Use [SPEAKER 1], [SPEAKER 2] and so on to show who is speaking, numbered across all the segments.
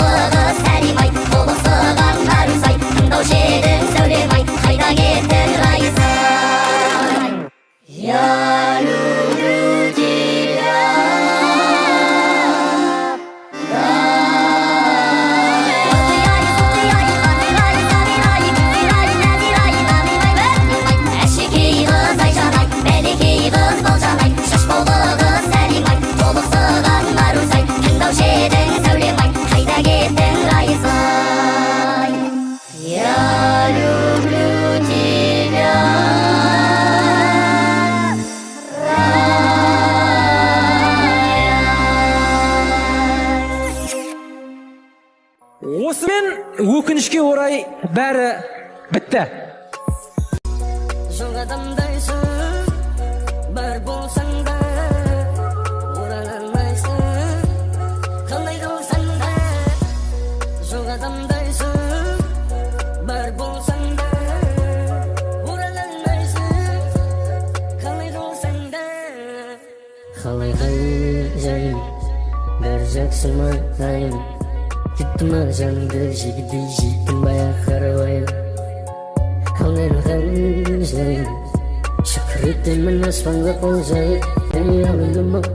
[SPEAKER 1] болығыз сәлем-ай, толықсыған қарусай, тыңдаушы едің сәулем-ай, қайда кеттің райсай. Я люблю тебя.
[SPEAKER 2] Осымен өкінішке орай бәрі бітті.
[SPEAKER 3] Жоқ адамдайсың, бар болсаң да, орала алмайсың, қалай қылсаң да. Жоқ адамдайсың, бар болсаң да, орала алмайсың, қалай қылсаң да. Қалай жайым, бәрі жақсы ма айым, кетті ма жанымды жегідей жейтін баяқ қарабайым. Ал менің жайым, шүкір етемін аспанға қол жайып, әне алылым ау,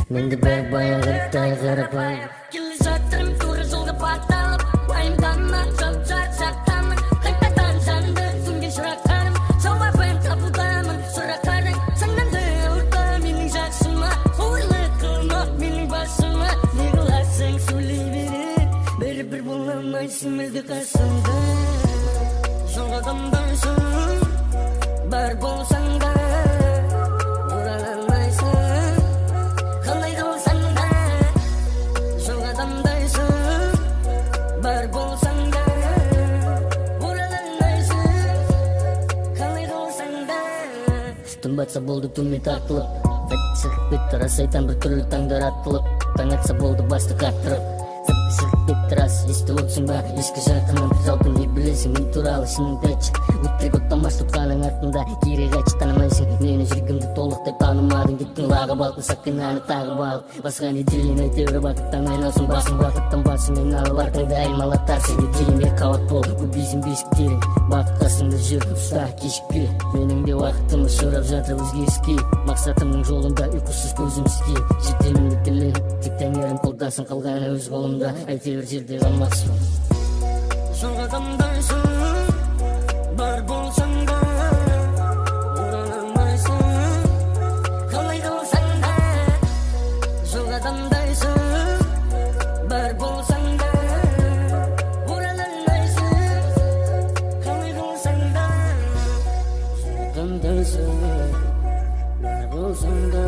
[SPEAKER 3] менде бәрі баяғыртай қарапайым. Келе жатырым тура жолға баталып, уайымдама жап-жат жақтамын, қайтадан жанды сөнген шырақтарым, жауабын табудамын сұрақтардың. Саңнанды ұрта менің жақсыма, ойлы қылма менің басыма, не қыласың сөйлей берер, бәрібір бола алмайсың мүлде қасымда. Жоқ адамдайсың, бар болсаң да, орала алмайсың, қалай қылсаң да. Жоқ адамдайсың, бар болсаң да, орала алмайсың, қалай қылсаң да. Түн батса болды түнмен тартылып, шығып кетті рас айтам бір түрлі таңдар атылып, таң атса болды басты қаттырып. Шығып кетті рас, есті отсың ба, ескі жақынын жалпы не білесің мен туралы шыныңды айтшы. Өтірік оттамаш тұтқаның артында, керек айтшы танымайсың, мені жүргімді толықтай танымадың, кеттің лағып алтын сақинаны тағып алып, басқа не дейін әйтеуір бақыттан айналсын басың, бақыттан басымен алып артыңда аймалаттар сені дейін бер қауат бол, көбейсің бесіктерің, бақыт қасыңда жүр, ұста кешікпе, менің де уақытымы сұрап жатыр өзгеріске, мақсатымның жолында ұйқысыз көзім істе, жетемінді тілеп, тек тәңірім қолдасын, қалғаны өз қолымда, әйтеуір жерде қалмақсың. Жоқ адамдайсың, бар болсаң да, орала алмайсың, қалай қылсаң да. Жоқ адамдайсың, бар болсаң да, орала алмайсың, қалай қылсаң да. Жоқ адамдайсың, бар болсаң да.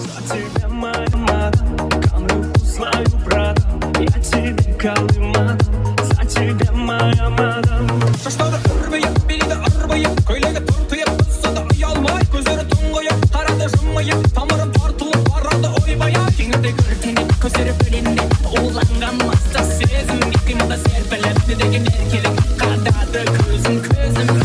[SPEAKER 4] тебя моя мадам, камню свою братом, я тебе калымадам, за тебя моя мадам.
[SPEAKER 2] Saçları örmeyip, beli de armayıp, köylege tortuyup, ıssa da ayalmay, gözleri tongoyup, karada jımmayıp, tamarım tartılıp, barada oybaya. Kengirde görkenip, közleri bölünde, oğlangan masta sezim, bittimada serpelep, ne degen erkelek, kadadı közüm közüm.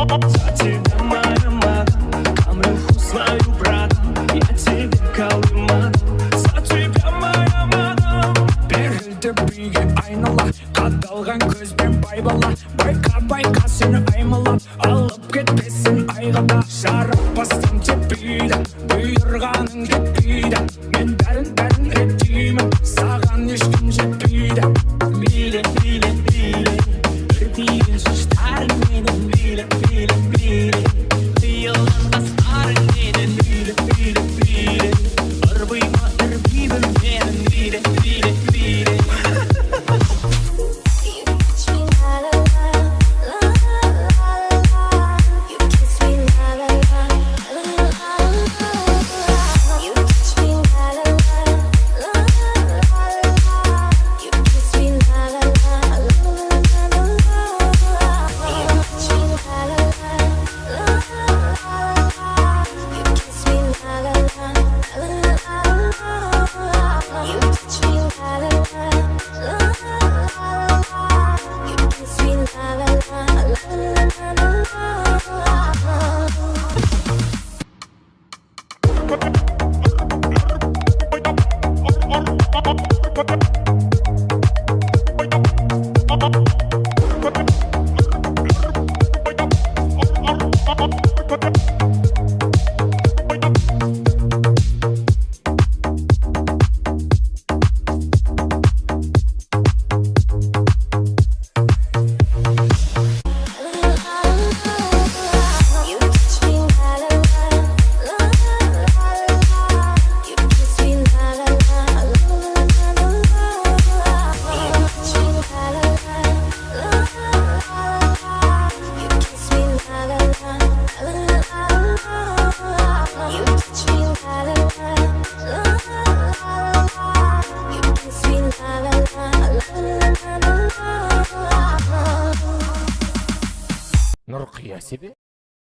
[SPEAKER 4] За тебя моя мадам, камню свою братом, я тебе калымадам, за тебя моя мадам.
[SPEAKER 2] Берілді биге айнала, қадалған көзбен байбала, байқа сені аймалап, алып кетпесін айғада. Жаратпастан теппейді, бұйырғаның жетпейді, мен бәрін реттеймін, саған ешкім жетпейді.
[SPEAKER 4] Биле, биле, биле, бір тиген шаштарың менің, биле, биле, биле, қиылған қастарың менің, биле, биле, биле, ырбима ырбимін менің, биле, биле, биле.
[SPEAKER 5] Nur qiyasi be.